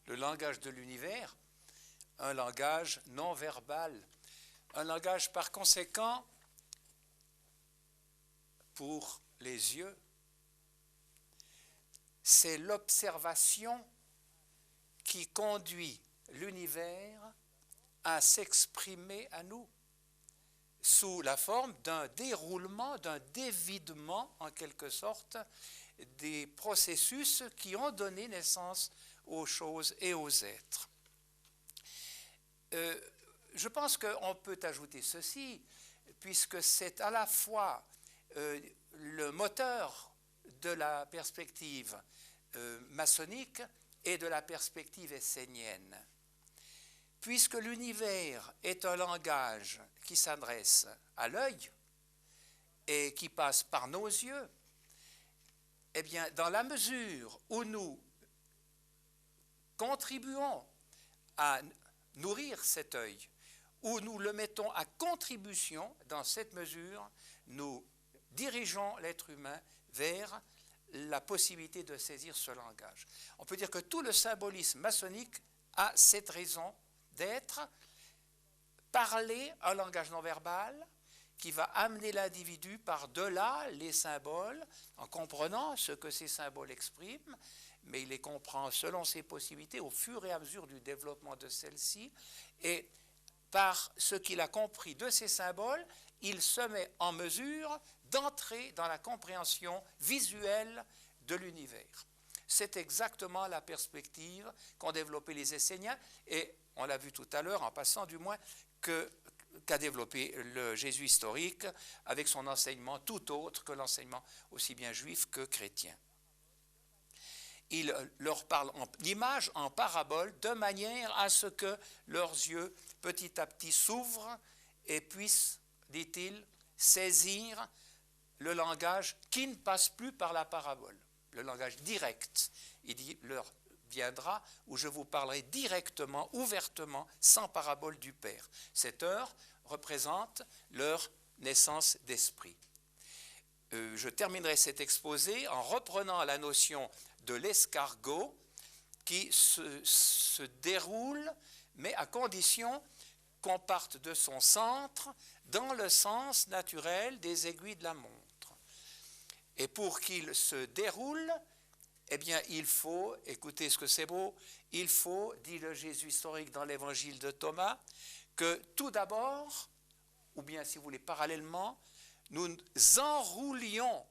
le langage de l'univers, un langage non verbal, un langage par conséquent pour les yeux. C'est l'observation qui conduit l'univers à s'exprimer à nous sous la forme d'un déroulement, d'un dévidement en quelque sorte des processus qui ont donné naissance aux choses et aux êtres. Je pense qu'on peut ajouter ceci, puisque c'est à la fois le moteur de la perspective maçonnique et de la perspective essénienne. Puisque l'univers est un langage qui s'adresse à l'œil et qui passe par nos yeux, eh bien, dans la mesure où nous contribuons à nourrir cet œil, où nous le mettons à contribution, dans cette mesure, nous dirigeons l'être humain vers la possibilité de saisir ce langage. On peut dire que tout le symbolisme maçonnique a cette raison d'être, parler un langage non verbal qui va amener l'individu par-delà les symboles, en comprenant ce que ces symboles expriment, mais il les comprend selon ses possibilités au fur et à mesure du développement de celles-ci, et par ce qu'il a compris de ces symboles, il se met en mesure d'entrer dans la compréhension visuelle de l'univers. C'est exactement la perspective qu'ont développé les Esséniens, et on l'a vu tout à l'heure, en passant du moins, qu'a développé le Jésus historique avec son enseignement tout autre que l'enseignement aussi bien juif que chrétien. Il leur parle en images, en paraboles, de manière à ce que leurs yeux petit à petit s'ouvrent et puissent, dit-il, saisir le langage qui ne passe plus par la parabole, le langage direct. Il dit, l'heure viendra où je vous parlerai directement, ouvertement, sans parabole du Père. Cette heure représente leur naissance d'esprit. Je terminerai cet exposé en reprenant la notion de l'escargot qui se déroule, mais à condition qu'on parte de son centre dans le sens naturel des aiguilles de la montre. Et pour qu'il se déroule, eh bien, il faut, écoutez ce que c'est beau, il faut, dit le Jésus historique dans l'évangile de Thomas, que tout d'abord, ou bien si vous voulez parallèlement, nous enroulions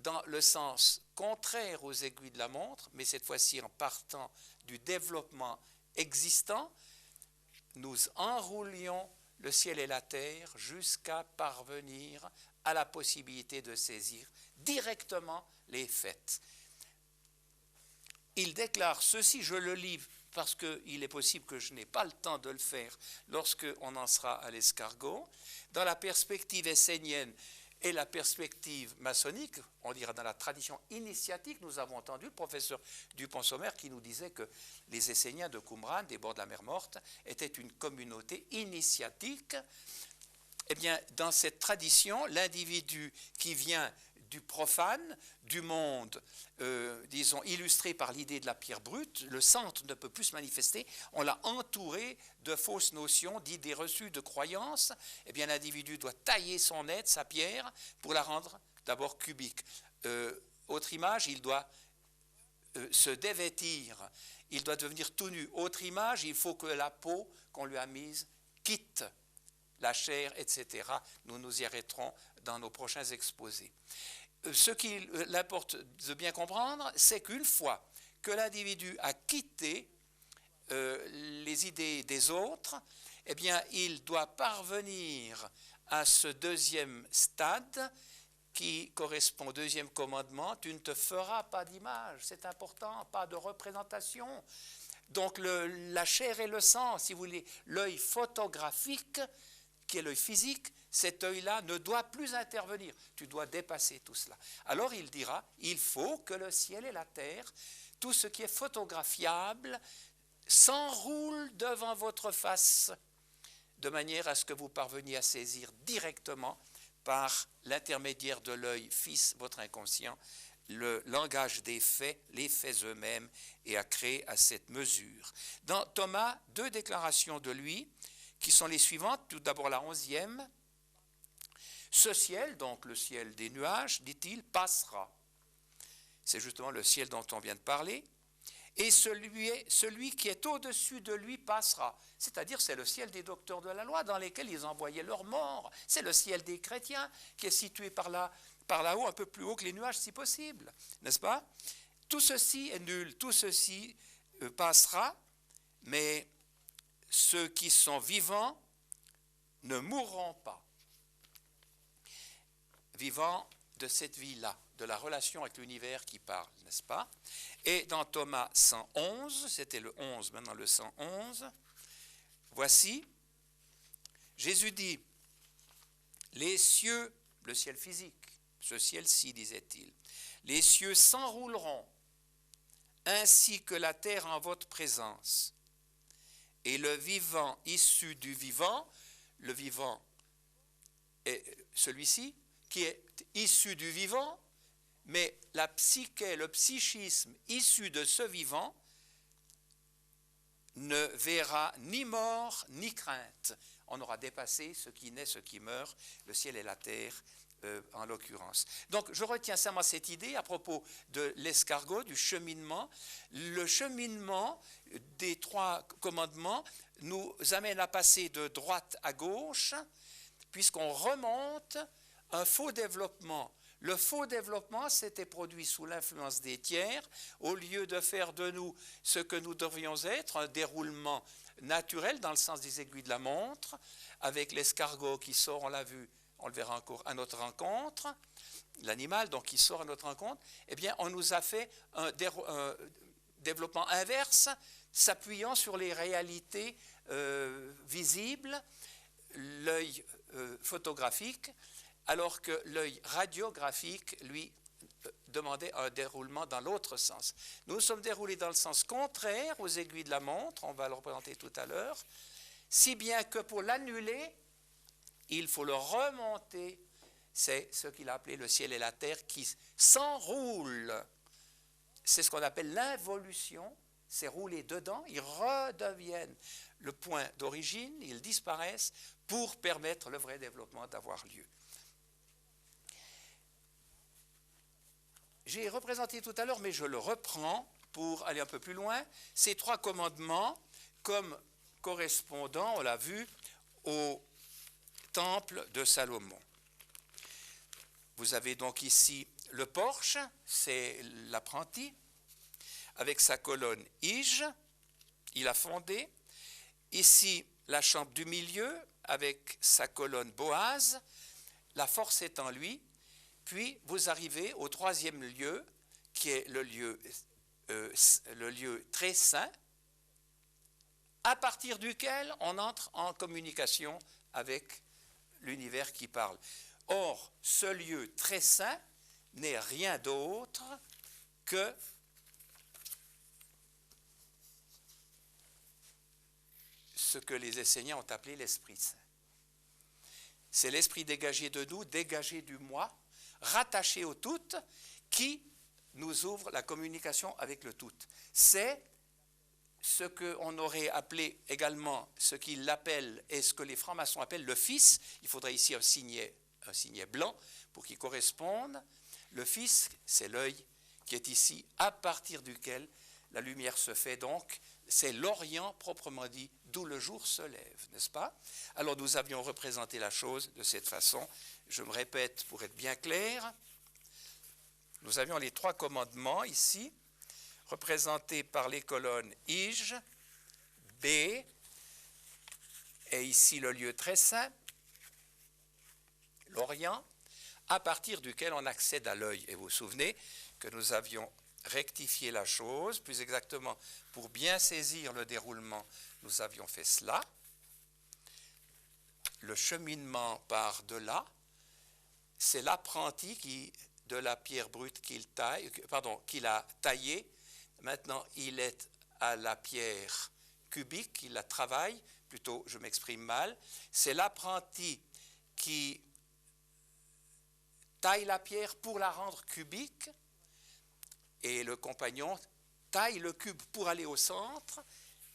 dans le sens contraire aux aiguilles de la montre, mais cette fois-ci en partant du développement existant, nous enroulions le ciel et la terre jusqu'à parvenir à la possibilité de saisir directement les faits. Il déclare ceci, je le lis parce qu'il est possible que je n'ai pas le temps de le faire lorsqu'on en sera à l'escargot. Dans la perspective essénienne et la perspective maçonnique, on dira dans la tradition initiatique, nous avons entendu le professeur Dupont-Sommer qui nous disait que les Esséniens de Qumran, des bords de la mer Morte, étaient une communauté initiatique. Eh bien, dans cette tradition, l'individu qui vient du profane, du monde, disons, illustré par l'idée de la pierre brute, le centre ne peut plus se manifester, on l'a entouré de fausses notions, d'idées reçues, de croyances. Eh bien, l'individu doit tailler son être, sa pierre, pour la rendre d'abord cubique. Autre image, il doit se dévêtir, il doit devenir tout nu. Autre image, il faut que la peau qu'on lui a mise quitte la chair, etc. Nous y arrêterons dans nos prochains exposés. Ce qu'il importe de bien comprendre, c'est qu'une fois que l'individu a quitté les idées des autres, eh bien, il doit parvenir à ce deuxième stade qui correspond au deuxième commandement. Tu ne te feras pas d'image, c'est important, pas de représentation. Donc la chair et le sang, si vous voulez, l'œil photographique, qui est l'œil physique, cet œil-là ne doit plus intervenir. Tu dois dépasser tout cela. Alors il dira, il faut que le ciel et la terre, tout ce qui est photographiable, s'enroule devant votre face, de manière à ce que vous parveniez à saisir directement, par l'intermédiaire de l'œil fils, votre inconscient, le langage des faits, les faits eux-mêmes, et a créé à cette mesure. Dans Thomas, 2 déclarations de lui, qui sont les suivantes. Tout d'abord la 11e. Ce ciel, donc le ciel des nuages, dit-il, passera. C'est justement le ciel dont on vient de parler. Et celui qui est au-dessus de lui passera. C'est-à-dire, c'est le ciel des docteurs de la loi dans lesquels ils envoyaient leurs morts. C'est le ciel des chrétiens qui est situé par là-haut, un peu plus haut que les nuages si possible. N'est-ce pas? Tout ceci est nul, tout ceci passera, mais ceux qui sont vivants ne mourront pas. Vivants de cette vie-là, de la relation avec l'univers qui parle, n'est-ce pas? Et dans Thomas 111, c'était le 11, maintenant le 111, voici, Jésus dit, les cieux, le ciel physique, ce ciel-ci, disait-il, les cieux s'enrouleront, ainsi que la terre en votre présence, et le vivant issu du vivant, le vivant est celui-ci, qui est issu du vivant, mais la psyché, le psychisme issu de ce vivant ne verra ni mort ni crainte. On aura dépassé ce qui naît, ce qui meurt, le ciel et la terre en l'occurrence. Donc je retiens seulement cette idée à propos de l'escargot, du cheminement. Le cheminement des 3 commandements nous amène à passer de droite à gauche, puisqu'on remonte un faux développement. Le faux développement s'était produit sous l'influence des tiers, au lieu de faire de nous ce que nous devrions être, un déroulement naturel dans le sens des aiguilles de la montre, avec l'escargot qui sort, on l'a vu, on le verra encore à notre rencontre, l'animal donc qui sort à notre rencontre, eh bien on nous a fait un développement inverse, s'appuyant sur les réalités visibles, l'œil photographique, alors que l'œil radiographique, lui, demandait un déroulement dans l'autre sens. Nous sommes déroulés dans le sens contraire aux aiguilles de la montre, on va le représenter tout à l'heure, si bien que pour l'annuler, il faut le remonter. C'est ce qu'il a appelé le ciel et la terre qui s'enroulent. C'est ce qu'on appelle l'involution, c'est rouler dedans, ils redeviennent le point d'origine, ils disparaissent pour permettre le vrai développement d'avoir lieu. J'ai représenté tout à l'heure, mais je le reprends pour aller un peu plus loin, ces 3 commandements comme correspondant, on l'a vu, au temple de Salomon. Vous avez donc ici le porche, c'est l'apprenti, avec sa colonne Ige, il a fondé. Ici, la chambre du milieu, avec sa colonne Boaz, la force est en lui. Puis vous arrivez au 3e lieu, qui est le lieu très saint, à partir duquel on entre en communication avec l'univers qui parle. Or, ce lieu très saint n'est rien d'autre que ce que les Esséniens ont appelé l'Esprit Saint. C'est l'esprit dégagé de nous, dégagé du moi, rattaché au tout, qui nous ouvre la communication avec le tout. C'est ce qu'on aurait appelé également, ce qu'ils appellent, et ce que les francs-maçons appellent le Fils. Il faudrait ici un signet blanc pour qu'il corresponde. Le Fils, c'est l'œil qui est ici, à partir duquel la lumière se fait donc. C'est l'Orient proprement dit, d'où le jour se lève, n'est-ce pas? Alors nous avions représenté la chose de cette façon. Je me répète pour être bien clair. Nous avions les 3 commandements ici, représentés par les colonnes Ige, B, et ici le lieu très saint, l'Orient, à partir duquel on accède à l'œil. Et vous vous souvenez que nous avions rectifié la chose, plus exactement, pour bien saisir le déroulement, nous avions fait cela. Le cheminement par de là, c'est l'apprenti qui, de la pierre brute qu'il a taillée, maintenant il est à la pierre cubique, il la travaille, plutôt je m'exprime mal, c'est l'apprenti qui taille la pierre pour la rendre cubique, et le compagnon taille le cube pour aller au centre,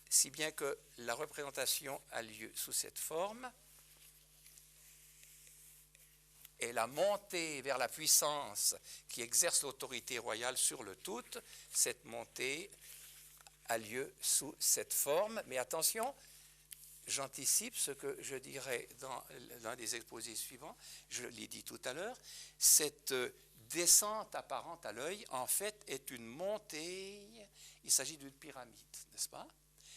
si bien que la représentation a lieu sous cette forme. Et la montée vers la puissance qui exerce l'autorité royale sur le tout, cette montée a lieu sous cette forme. Mais attention, j'anticipe ce que je dirai dans l'un des exposés suivants, je l'ai dit tout à l'heure, cette descente apparente à l'œil, en fait, est une montée, il s'agit d'une pyramide, n'est-ce pas?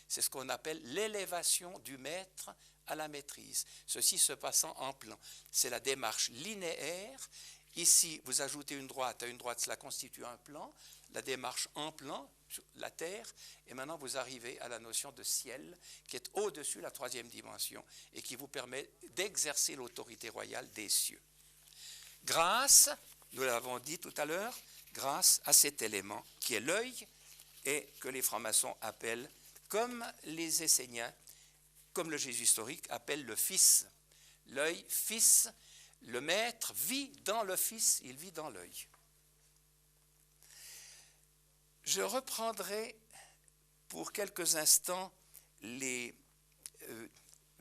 C'est ce qu'on appelle l'élévation du maître à la maîtrise, ceci se passant en plan. C'est la démarche linéaire. Ici, vous ajoutez une droite à une droite, cela constitue un plan. La démarche en plan, la terre, et maintenant vous arrivez à la notion de ciel, qui est au-dessus la troisième dimension, et qui vous permet d'exercer l'autorité royale des cieux. Grâce, nous l'avons dit tout à l'heure, grâce à cet élément qui est l'œil, et que les francs-maçons appellent, comme les Esséniens, comme le Jésus historique appelle le Fils. L'œil, Fils, le Maître vit dans le Fils, il vit dans l'œil. Je reprendrai pour quelques instants les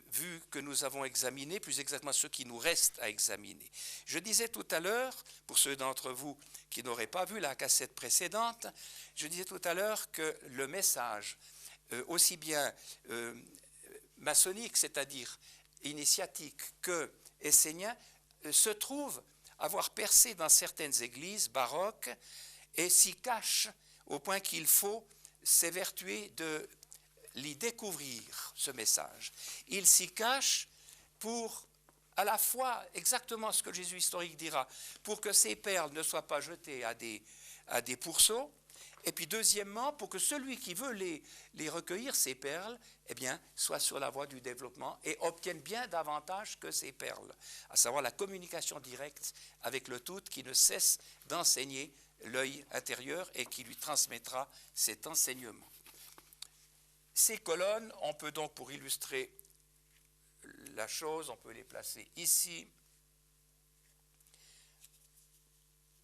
vues que nous avons examinées, plus exactement ceux qui nous restent à examiner. Je disais tout à l'heure, pour ceux d'entre vous qui n'auraient pas vu la cassette précédente, je disais tout à l'heure que le message, aussi bien maçonnique, c'est-à-dire initiatique, que essénien, se trouve avoir percé dans certaines églises baroques et s'y cache au point qu'il faut s'évertuer de l'y découvrir, ce message. Il s'y cache pour à la fois exactement ce que le Jésus historique dira, pour que ces perles ne soient pas jetées à des pourceaux, et puis deuxièmement, pour que celui qui veut les recueillir, ces perles, eh bien, soit sur la voie du développement et obtienne bien davantage que ces perles, à savoir la communication directe avec le tout qui ne cesse d'enseigner l'œil intérieur et qui lui transmettra cet enseignement. Ces colonnes, on peut donc, pour illustrer la chose, on peut les placer ici,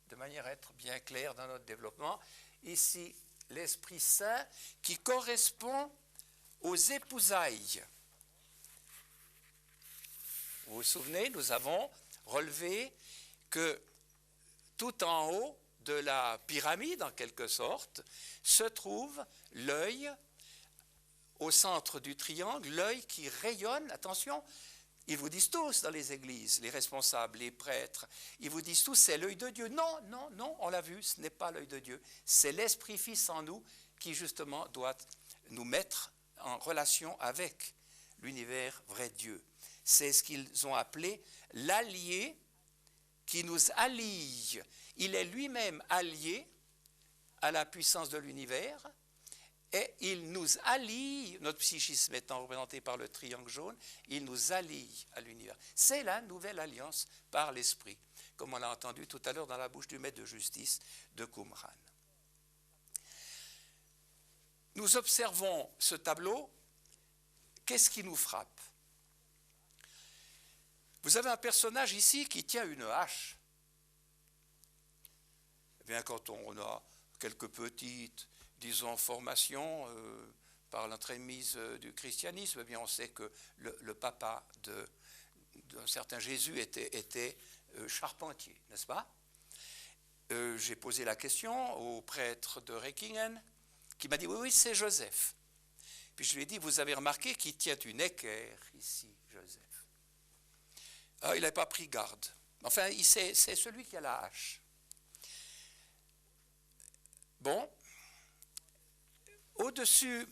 de manière à être bien clair dans notre développement. Ici, l'Esprit Saint qui correspond aux épousailles. Vous vous souvenez, nous avons relevé que tout en haut de la pyramide, en quelque sorte, se trouve l'œil au centre du triangle, l'œil qui rayonne, attention, ils vous disent tous dans les églises, les responsables, les prêtres, ils vous disent tous c'est l'œil de Dieu. Non, non, non, on l'a vu, ce n'est pas l'œil de Dieu, c'est l'Esprit Fils en nous qui justement doit nous mettre en relation avec l'univers vrai Dieu. C'est ce qu'ils ont appelé l'allié qui nous allie. Il est lui-même allié à la puissance de l'univers et il nous allie, notre psychisme étant représenté par le triangle jaune, il nous allie à l'univers. C'est la nouvelle alliance par l'esprit, comme on l'a entendu tout à l'heure dans la bouche du maître de justice de Qumran. Nous observons ce tableau. Qu'est-ce qui nous frappe? Vous avez un personnage ici qui tient une hache. Eh bien, quand on a quelques petites, disons, formations par l'entremise du christianisme, eh bien, on sait que le papa d'un certain Jésus était charpentier, n'est-ce pas? J'ai posé la question au prêtre de Reckingen, qui m'a dit, oui, oui, c'est Joseph. Puis je lui ai dit, vous avez remarqué qu'il tient une équerre ici, Joseph. Ah, il n'avait pas pris garde. Enfin, c'est celui qui a la hache. Bon, au-dessus,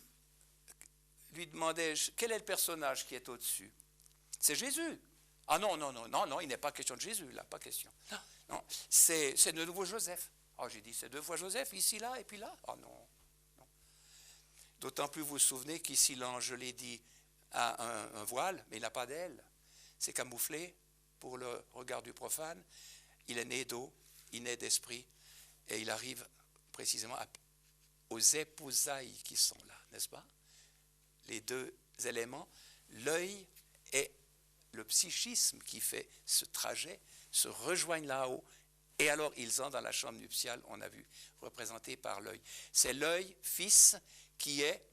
lui demandai-je, quel est le personnage qui est au-dessus? C'est Jésus. Ah non, non, non, non, non, il n'est pas question de Jésus, là, pas question. Non, non, c'est de nouveau Joseph. Ah, j'ai dit, c'est deux fois Joseph, ici, là, et puis là. Ah non, non. D'autant plus vous vous souvenez qu'ici, l'ange, je l'ai dit, a un voile, mais il n'a pas d'aile. C'est camouflé pour le regard du profane. Il est né d'eau, il naît d'esprit, et il arrive précisément aux épousailles qui sont là, n'est-ce pas? Les deux éléments, l'œil et le psychisme qui fait ce trajet, se rejoignent là-haut Et alors, ils entrent dans la chambre nuptiale, on a vu, représenté par l'œil. C'est l'œil, fils, qui est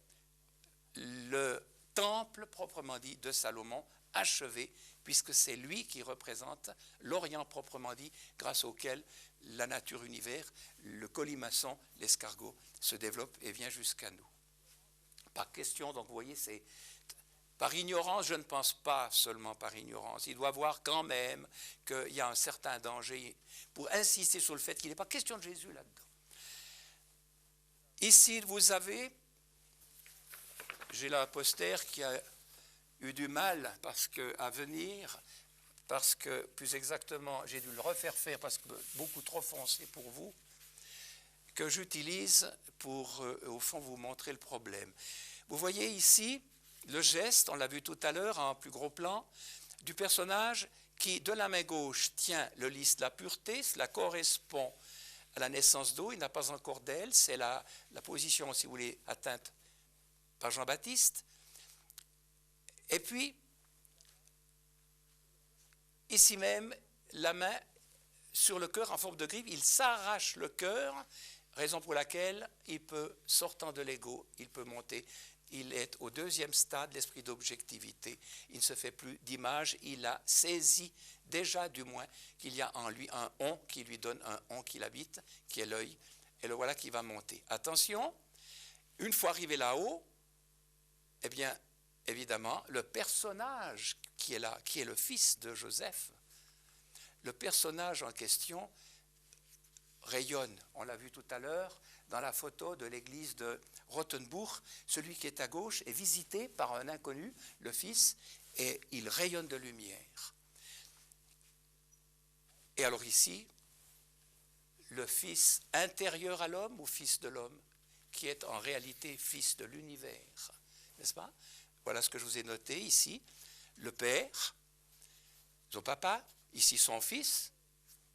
le temple, proprement dit, de Salomon, achevé, puisque c'est lui qui représente l'Orient, proprement dit, grâce auquel la nature-univers, le colimaçon, l'escargot, se développe et vient jusqu'à nous. Par question, donc vous voyez, c'est par ignorance, je ne pense pas seulement par ignorance. Il doit voir quand même qu'il y a un certain danger pour insister sur le fait qu'il n'est pas question de Jésus là-dedans. Ici, vous avez, j'ai là un poster qui a eu du mal à venir, parce que, plus exactement, j'ai dû le refaire faire parce que beaucoup trop foncé pour vous, que j'utilise pour, au fond, vous montrer le problème. Vous voyez ici le geste, on l'a vu tout à l'heure en plus gros plan, du personnage qui, de la main gauche, tient le lys de la pureté. Cela correspond à la naissance d'eau, il n'a pas encore d'aile, c'est la position, si vous voulez, atteinte par Jean-Baptiste. Et puis, ici même, la main sur le cœur en forme de griffe, il s'arrache le cœur, raison pour laquelle il peut, sortant de l'ego, il peut monter. Il est au deuxième stade, l'esprit d'objectivité. Il ne se fait plus d'image, il a saisi déjà du moins qu'il y a en lui un on qui lui donne un on qui l'habite, qui est l'œil, et le voilà qui va monter. Attention, une fois arrivé là-haut, eh bien, évidemment, le personnage qui est là, qui est le fils de Joseph, le personnage en question rayonne. On l'a vu tout à l'heure dans la photo de l'église de Rothenburg. Celui qui est à gauche est visité par un inconnu, le fils, et il rayonne de lumière. Et alors ici, le fils intérieur à l'homme ou fils de l'homme, qui est en réalité fils de l'univers, n'est-ce pas? Voilà ce que je vous ai noté ici. Le père, son papa, ici son fils,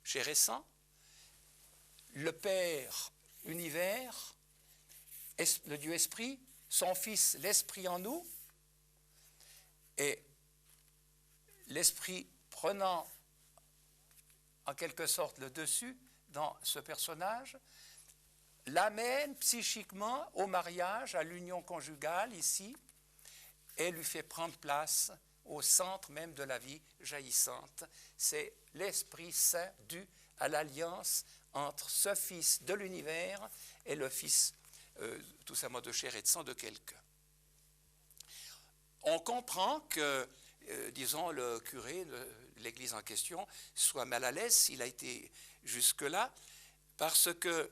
chair et sang. Le père, univers, le Dieu esprit, son fils, l'esprit en nous, et l'esprit prenant en quelque sorte le dessus dans ce personnage, l'amène psychiquement au mariage, à l'union conjugale ici, et lui fait prendre place au centre même de la vie jaillissante. C'est l'Esprit Saint dû à l'alliance entre ce fils de l'univers et le fils tout simplement de chair et de sang de quelqu'un. On comprend que, disons, le curé de l'église en question soit mal à l'aise s'il a été jusque-là, parce que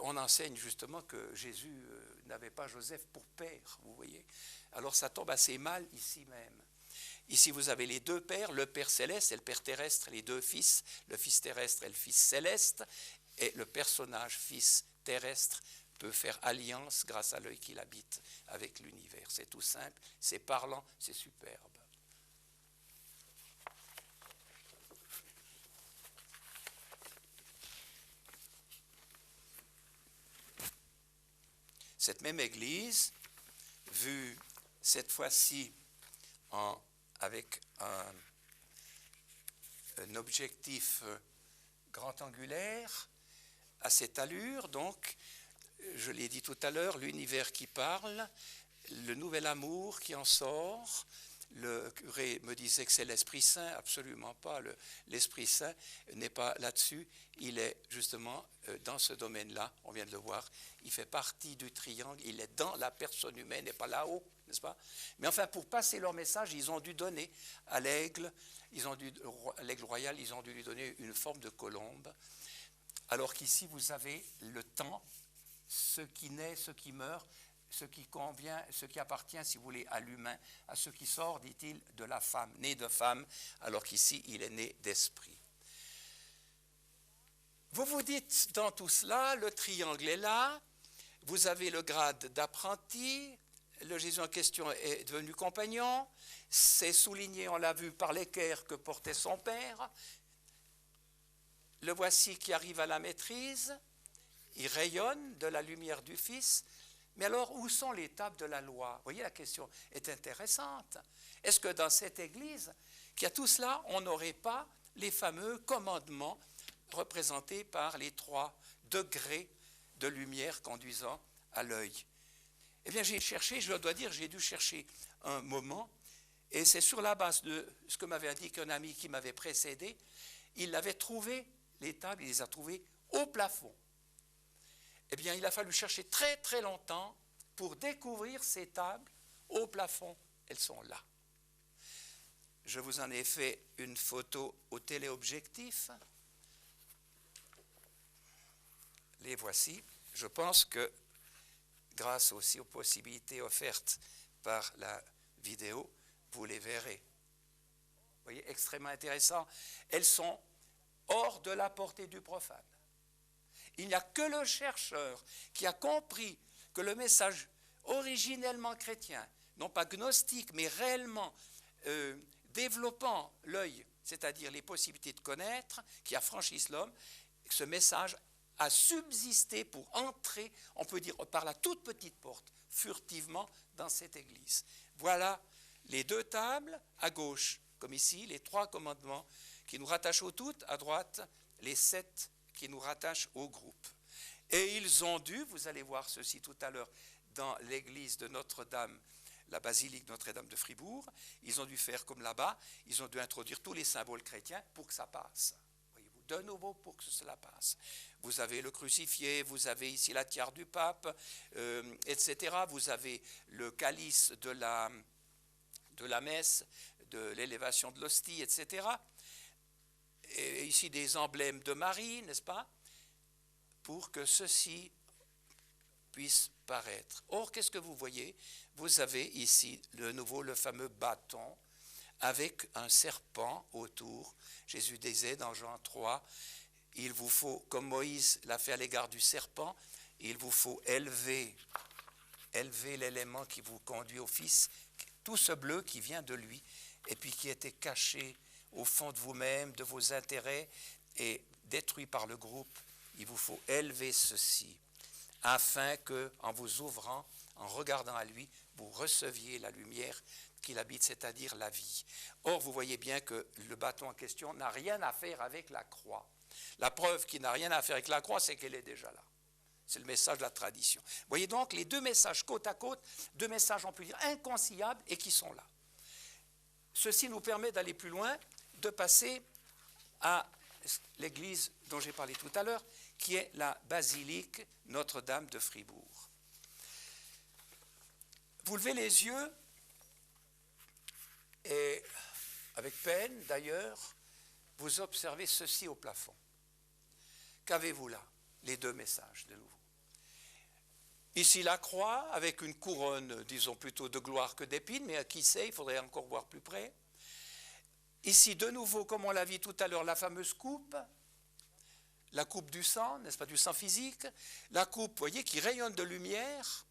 on enseigne justement que Jésus n'avait pas Joseph pour père, vous voyez. Alors ça tombe assez mal ici même. Ici vous avez les deux pères, le Père céleste et le Père terrestre, les deux fils, le Fils terrestre et le Fils céleste, et le personnage Fils terrestre peut faire alliance grâce à l'œil qu'il habite avec l'univers. C'est tout simple, c'est parlant, c'est superbe. Cette même église, vue cette fois-ci avec un objectif grand angulaire, à cette allure, donc, je l'ai dit tout à l'heure, l'univers qui parle, le nouvel amour qui en sort. Le curé me disait que c'est l'Esprit Saint, absolument pas. L'Esprit Saint n'est pas là-dessus, il est justement dans ce domaine-là, on vient de le voir, il fait partie du triangle, il est dans la personne humaine et pas là-haut, n'est-ce pas? Mais enfin, pour passer leur message, ils ont dû donner à l'aigle, l'aigle royal, ils ont dû lui donner une forme de colombe, alors qu'ici, vous avez le temps, ce qui naît, ce qui meurt, ce qui convient, ce qui appartient, si vous voulez, à l'humain, à ce qui sort, dit-il, de la femme, né de femme, alors qu'ici, il est né d'esprit. Vous vous dites, dans tout cela, le triangle est là, vous avez le grade d'apprenti, le Jésus en question est devenu compagnon, c'est souligné, on l'a vu, par l'équerre que portait son père, le voici qui arrive à la maîtrise, il rayonne de la lumière du Fils. Mais alors, où sont les tables de la loi? Vous voyez, la question est intéressante. Est-ce que dans cette Église, qui a tout cela, on n'aurait pas les fameux commandements représentés par les 3 degrés de lumière conduisant à l'œil. Eh bien, j'ai cherché, je dois dire, j'ai dû chercher un moment, et c'est sur la base de ce que m'avait indiqué un ami qui m'avait précédé. Il avait trouvé, les tables, il les a trouvées au plafond. Eh bien, il a fallu chercher très très longtemps pour découvrir ces tables au plafond. Elles sont là. Je vous en ai fait une photo au téléobjectif. Les voici. Je pense que, grâce aussi aux possibilités offertes par la vidéo, vous les verrez. Vous voyez, extrêmement intéressant. Elles sont hors de la portée du profane. Il n'y a que le chercheur qui a compris que le message originellement chrétien, non pas gnostique, mais réellement développant l'œil, c'est-à-dire les possibilités de connaître, qui affranchissent l'homme, ce message a subsisté pour entrer, on peut dire, par la toute petite porte, furtivement, dans cette église. Voilà les 2 tables, à gauche, comme ici, les 3 commandements qui nous rattachent au tout, à droite, les 7 qui nous rattachent au groupe. Et ils ont dû, vous allez voir ceci tout à l'heure, dans l'église de Notre-Dame, la basilique Notre-Dame de Fribourg, ils ont dû faire comme là-bas, ils ont dû introduire tous les symboles chrétiens pour que ça passe. Voyez-vous, de nouveau pour que cela passe. Vous avez le crucifié, vous avez ici la tiare du pape, etc. Vous avez le calice de la messe, de l'élévation de l'hostie, etc. Et ici des emblèmes de Marie, n'est-ce pas? Pour que ceci puisse paraître. Or, qu'est-ce que vous voyez? Vous avez ici de nouveau le fameux bâton avec un serpent autour. Jésus disait dans Jean 3, il vous faut, comme Moïse l'a fait à l'égard du serpent, il vous faut élever l'élément qui vous conduit au Fils, tout ce bleu qui vient de lui, et puis qui était caché au fond de vous-même, de vos intérêts, et détruit par le groupe. Il vous faut élever ceci, afin que, en vous ouvrant, en regardant à lui, vous receviez la lumière qu'il habite, c'est-à-dire la vie. Or, vous voyez bien que le bâton en question n'a rien à faire avec la croix. La preuve qu'il n'a rien à faire avec la croix, c'est qu'elle est déjà là. C'est le message de la tradition. Vous voyez donc les 2 messages côte à côte, 2 messages, on peut dire, inconciliables et qui sont là. Ceci nous permet d'aller plus loin, de passer à l'église dont j'ai parlé tout à l'heure, qui est la basilique Notre-Dame de Fribourg. Vous levez les yeux, et avec peine d'ailleurs, vous observez ceci au plafond. Qu'avez-vous là? Les 2 messages de nouveau. Ici la croix, avec une couronne, disons plutôt de gloire que d'épines, mais qui sait, il faudrait encore voir plus près. Ici, de nouveau, comme on l'a vu tout à l'heure, la fameuse coupe, la coupe du sang, n'est-ce pas, du sang physique, la coupe, vous voyez, qui rayonne de lumière,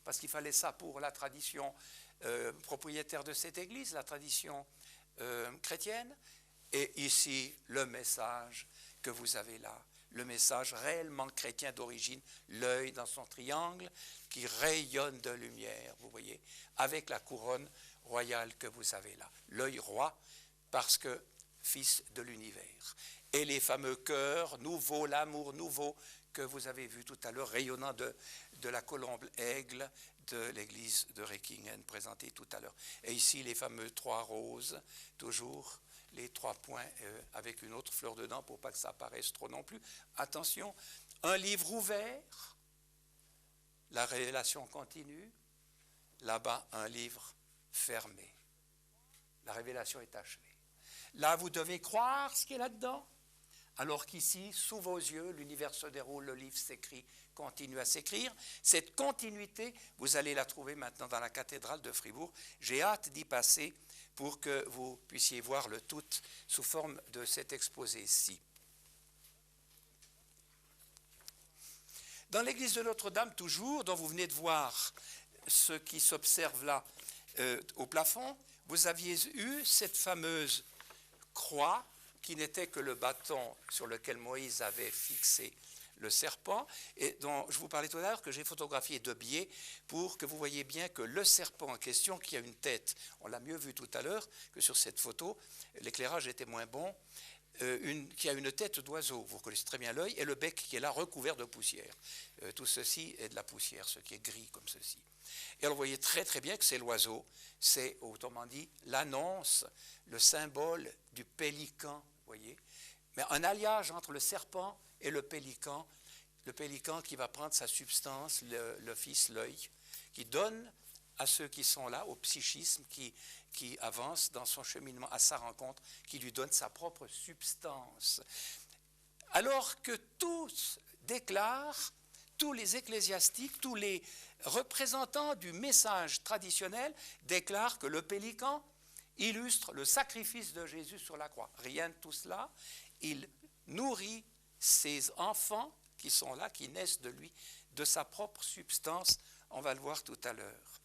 parce qu'il fallait ça pour la tradition propriétaire de cette église, la tradition chrétienne, et ici, le message que vous avez là, le message réellement chrétien d'origine, l'œil dans son triangle, qui rayonne de lumière, vous voyez, avec la couronne royale que vous avez là, l'œil roi, parce que fils de l'univers. Et les fameux cœurs nouveaux, l'amour nouveau que vous avez vu tout à l'heure, rayonnant de la colombe aigle de l'église de Reckingen, présentée tout à l'heure. Et ici, les fameux 3 roses, toujours les 3 points avec une autre fleur dedans pour pas que ça apparaisse trop non plus. Attention, un livre ouvert, la révélation continue, là-bas, un livre fermé. La révélation est achevée. Là, vous devez croire ce qui est là-dedans, alors qu'ici, sous vos yeux, l'univers se déroule, le livre s'écrit, continue à s'écrire. Cette continuité, vous allez la trouver maintenant dans la cathédrale de Fribourg. J'ai hâte d'y passer pour que vous puissiez voir le tout sous forme de cet exposé-ci. Dans l'église de Notre-Dame, toujours, dont vous venez de voir ce qui s'observe là au plafond, vous aviez eu cette fameuse croix qui n'était que le bâton sur lequel Moïse avait fixé le serpent, et dont je vous parlais tout à l'heure, que j'ai photographié de biais pour que vous voyez bien que le serpent en question, qui a une tête, on l'a mieux vu tout à l'heure que sur cette photo, l'éclairage était moins bon, qui a une tête d'oiseau, vous connaissez très bien l'œil, et le bec qui est là recouvert de poussière. Tout ceci est de la poussière, ce qui est gris comme ceci. Et alors vous voyez très très bien que c'est l'oiseau, c'est autrement dit l'annonce, le symbole du pélican, vous voyez. Mais un alliage entre le serpent et le pélican qui va prendre sa substance, le fils, l'œil, qui donne à ceux qui sont là, au psychisme qui avance dans son cheminement à sa rencontre, qui lui donne sa propre substance. Alors que tous déclarent, tous les ecclésiastiques, tous les représentants du message traditionnel déclarent que le pélican illustre le sacrifice de Jésus sur la croix. Rien de tout cela. Il nourrit ses enfants qui sont là, qui naissent de lui, de sa propre substance. On va le voir tout à l'heure.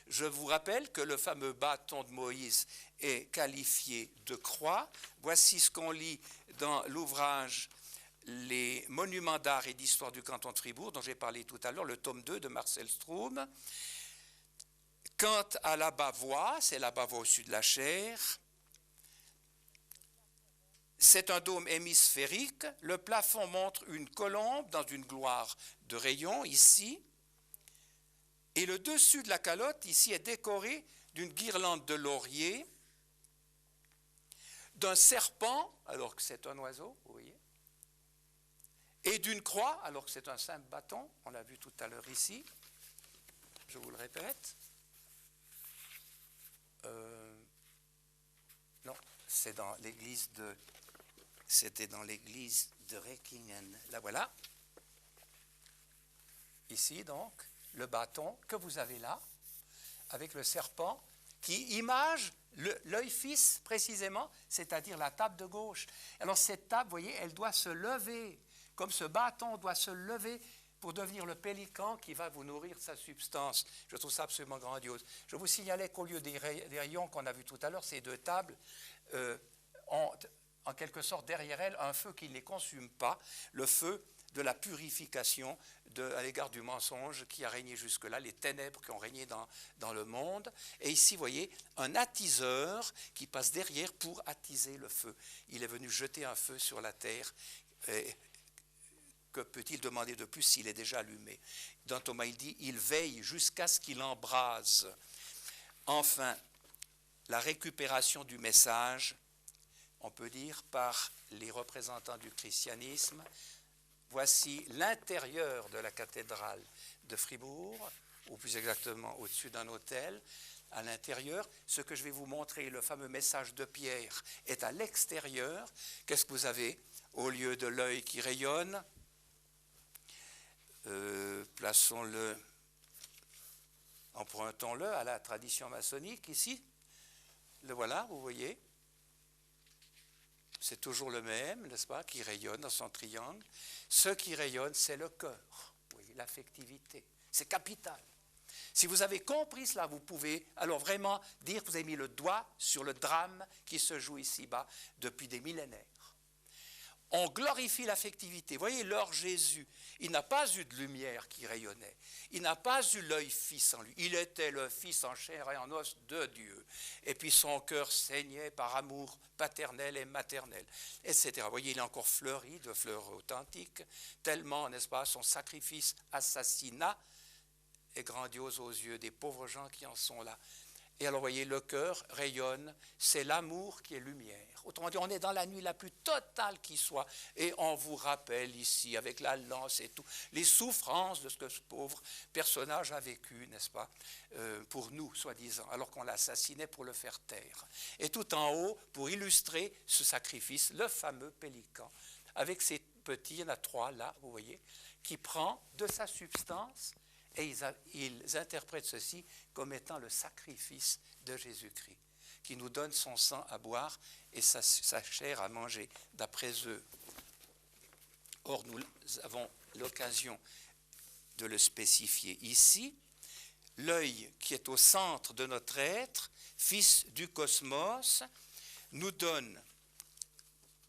Je vous rappelle que le fameux bâton de Moïse est qualifié de croix. Voici ce qu'on lit dans l'ouvrage Les monuments d'art et d'histoire du canton de Fribourg, dont j'ai parlé tout à l'heure, le tome 2 de Marcel Stroum. Quant à la bavoie, c'est la bavoie au sud de la chair. C'est un dôme hémisphérique. Le plafond montre une colombe dans une gloire de rayon, ici. Et le dessus de la calotte, ici, est décoré d'une guirlande de laurier, d'un serpent, alors que c'est un oiseau, vous voyez, et d'une croix, alors que c'est un simple bâton, on l'a vu tout à l'heure ici, je vous le répète. Non, c'est dans l'église de... C'était dans l'église de Reckingen. Là, voilà. Ici, donc, le bâton que vous avez là, avec le serpent, qui image l'œil fils, précisément, c'est-à-dire la table de gauche. Alors, cette table, vous voyez, elle doit se lever, comme ce bâton doit se lever pour devenir le pélican qui va vous nourrir sa substance. Je trouve ça absolument grandiose. Je vous signalais qu'au lieu des rayons qu'on a vus tout à l'heure, ces deux tables ont, en quelque sorte, derrière elles, un feu qui ne les consume pas, le feu de la purification à l'égard du mensonge qui a régné jusque-là, les ténèbres qui ont régné dans le monde. Et ici, vous voyez, un attiseur qui passe derrière pour attiser le feu. Il est venu jeter un feu sur la terre. Et que peut-il demander de plus s'il est déjà allumé? Dans Thomas, il dit, il veille jusqu'à ce qu'il embrase. Enfin, la récupération du message, on peut dire, par les représentants du christianisme. Voici l'intérieur de la cathédrale de Fribourg, ou plus exactement au-dessus d'un autel. À l'intérieur, ce que je vais vous montrer, le fameux message de Pierre, est à l'extérieur. Qu'est-ce que vous avez au lieu de l'œil qui rayonne? Plaçons-le, empruntons-le à la tradition maçonnique ici. Le voilà, vous voyez. C'est toujours le même, n'est-ce pas, qui rayonne dans son triangle. Ce qui rayonne, c'est le cœur, oui, l'affectivité. C'est capital. Si vous avez compris cela, vous pouvez alors vraiment dire que vous avez mis le doigt sur le drame qui se joue ici-bas depuis des millénaires. On glorifie l'affectivité. Voyez, leur Jésus, il n'a pas eu de lumière qui rayonnait. Il n'a pas eu l'œil fils en lui. Il était le fils en chair et en os de Dieu. Et puis son cœur saignait par amour paternel et maternel, etc. Vous voyez, il est encore fleuri de fleurs authentiques, tellement, n'est-ce pas, son sacrifice assassinat est grandiose aux yeux des pauvres gens qui en sont là. Et alors, vous voyez, le cœur rayonne, c'est l'amour qui est lumière. Autrement dit, on est dans la nuit la plus totale qui soit, et on vous rappelle ici, avec la lance et tout, les souffrances de ce que ce pauvre personnage a vécu, n'est-ce pas, pour nous, soi-disant, alors qu'on l'assassinait pour le faire taire. Et tout en haut, pour illustrer ce sacrifice, le fameux pélican, avec ses petits, il y en a 3 là, vous voyez, qui prend de sa substance. Et ils interprètent ceci comme étant le sacrifice de Jésus-Christ, qui nous donne son sang à boire et sa chair à manger, d'après eux. Or, nous avons l'occasion de le spécifier ici. L'œil qui est au centre de notre être, fils du cosmos, nous donne,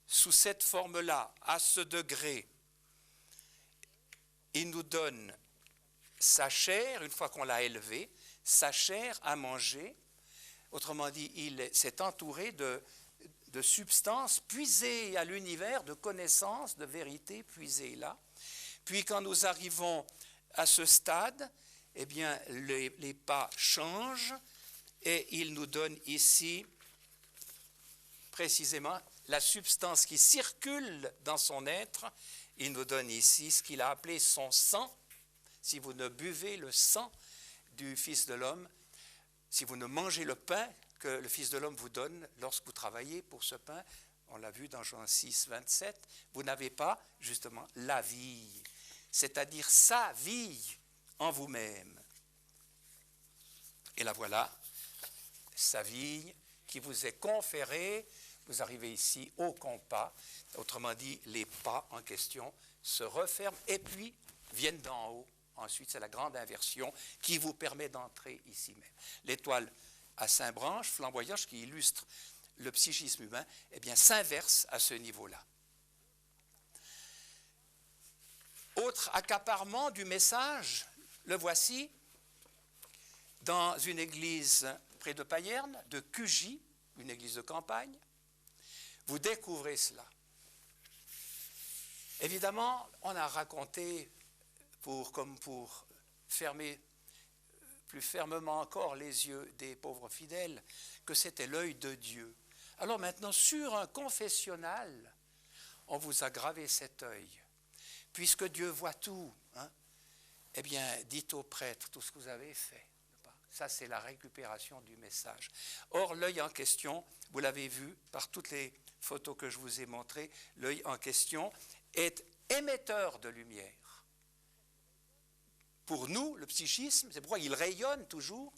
sous cette forme-là, à ce degré, il nous donne sa chair, une fois qu'on l'a élevé, sa chair à manger. Autrement dit, il s'est entouré de substance puisée à l'univers, de connaissance, de vérité puisée là. Puis quand nous arrivons à ce stade, eh bien, les pas changent et il nous donne ici précisément la substance qui circule dans son être. Il nous donne ici ce qu'il a appelé son sang. Si vous ne buvez le sang du Fils de l'homme, si vous ne mangez le pain que le Fils de l'homme vous donne lorsque vous travaillez pour ce pain, on l'a vu dans Jean 6, 27, vous n'avez pas justement la vie, c'est-à-dire sa vie en vous-même. Et la voilà, sa vie qui vous est conférée. Vous arrivez ici au compas, autrement dit, les pas en question se referment et puis viennent d'en haut. Ensuite, c'est la grande inversion qui vous permet d'entrer ici même. L'étoile à 5 branches, flamboyante, qui illustre le psychisme humain, eh bien, s'inverse à ce niveau-là. Autre accaparement du message, le voici, dans une église près de Payerne, de Cugy, une église de campagne. Vous découvrez cela. Évidemment, on a raconté, comme pour fermer plus fermement encore les yeux des pauvres fidèles, que c'était l'œil de Dieu. Alors maintenant, sur un confessionnal, on vous a gravé cet œil. Puisque Dieu voit tout, hein, eh bien, dites au prêtre tout ce que vous avez fait. Ça, c'est la récupération du message. Or, l'œil en question, vous l'avez vu par toutes les photos que je vous ai montrées, l'œil en question est émetteur de lumière. Pour nous, le psychisme, c'est pourquoi il rayonne toujours,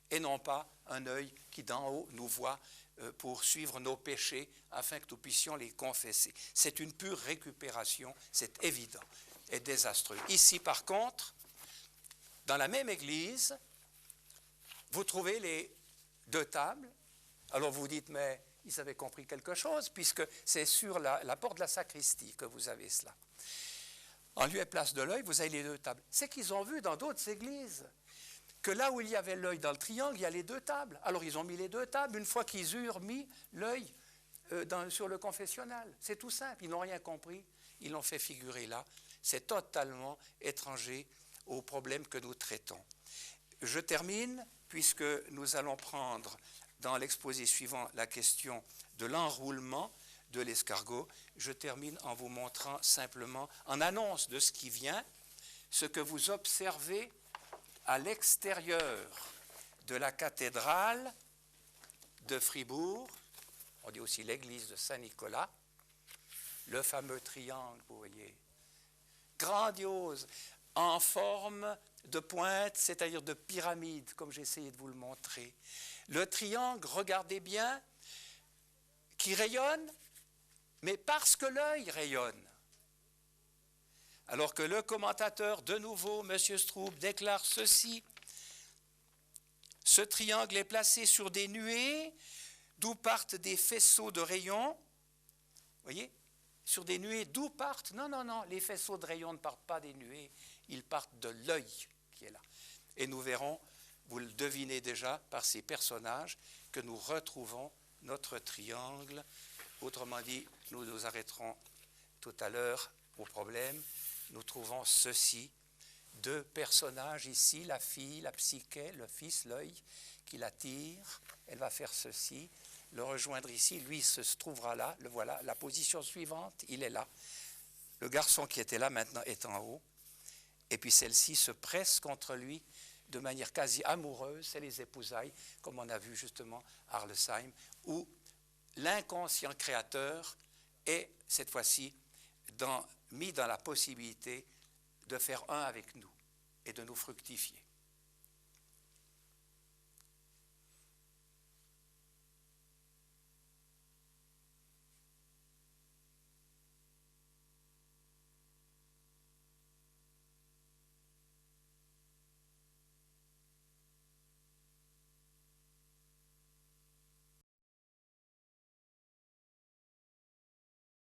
et non pas un œil qui d'en haut nous voit pour suivre nos péchés afin que nous puissions les confesser. C'est une pure récupération, c'est évident et désastreux. Ici, par contre, dans la même église, vous trouvez les 2 tables. Alors vous dites, mais ils avaient compris quelque chose, puisque c'est sur la porte de la sacristie que vous avez cela. En lieu et place de l'œil, vous avez les 2 tables. C'est qu'ils ont vu dans d'autres églises que là où il y avait l'œil dans le triangle, il y a les 2 tables. Alors ils ont mis les 2 tables une fois qu'ils eurent mis l'œil sur le confessionnal. C'est tout simple, ils n'ont rien compris, ils l'ont fait figurer là. C'est totalement étranger au problème que nous traitons. Je termine, puisque nous allons prendre dans l'exposé suivant la question de l'enroulement de l'escargot. Je termine en vous montrant simplement, en annonce de ce qui vient, ce que vous observez à l'extérieur de la cathédrale de Fribourg, on dit aussi l'église de Saint-Nicolas, le fameux triangle, vous voyez, grandiose, en forme de pointe, c'est-à-dire de pyramide, comme j'ai essayé de vous le montrer. Le triangle, regardez bien, qui rayonne, mais parce que l'œil rayonne. Alors que le commentateur, de nouveau, M. Stroop, déclare ceci: ce triangle est placé sur des nuées, d'où partent des faisceaux de rayons. Vous voyez, sur des nuées, d'où partent? Non, les faisceaux de rayons ne partent pas des nuées, ils partent de l'œil qui est là. Et nous verrons, vous le devinez déjà par ces personnages, que nous retrouvons notre triangle. Autrement dit, nous nous arrêterons tout à l'heure au problème. Nous trouvons ceci, 2 personnages ici, la fille, la psyché, le fils, l'œil, qui l'attire. Elle va faire ceci, le rejoindre ici. Lui se trouvera là, le voilà. La position suivante, il est là. Le garçon qui était là maintenant est en haut. Et puis celle-ci se presse contre lui de manière quasi amoureuse. C'est les épousailles, comme on a vu justement à Arlesheim, où l'inconscient créateur est cette fois-ci mis dans la possibilité de faire un avec nous et de nous fructifier.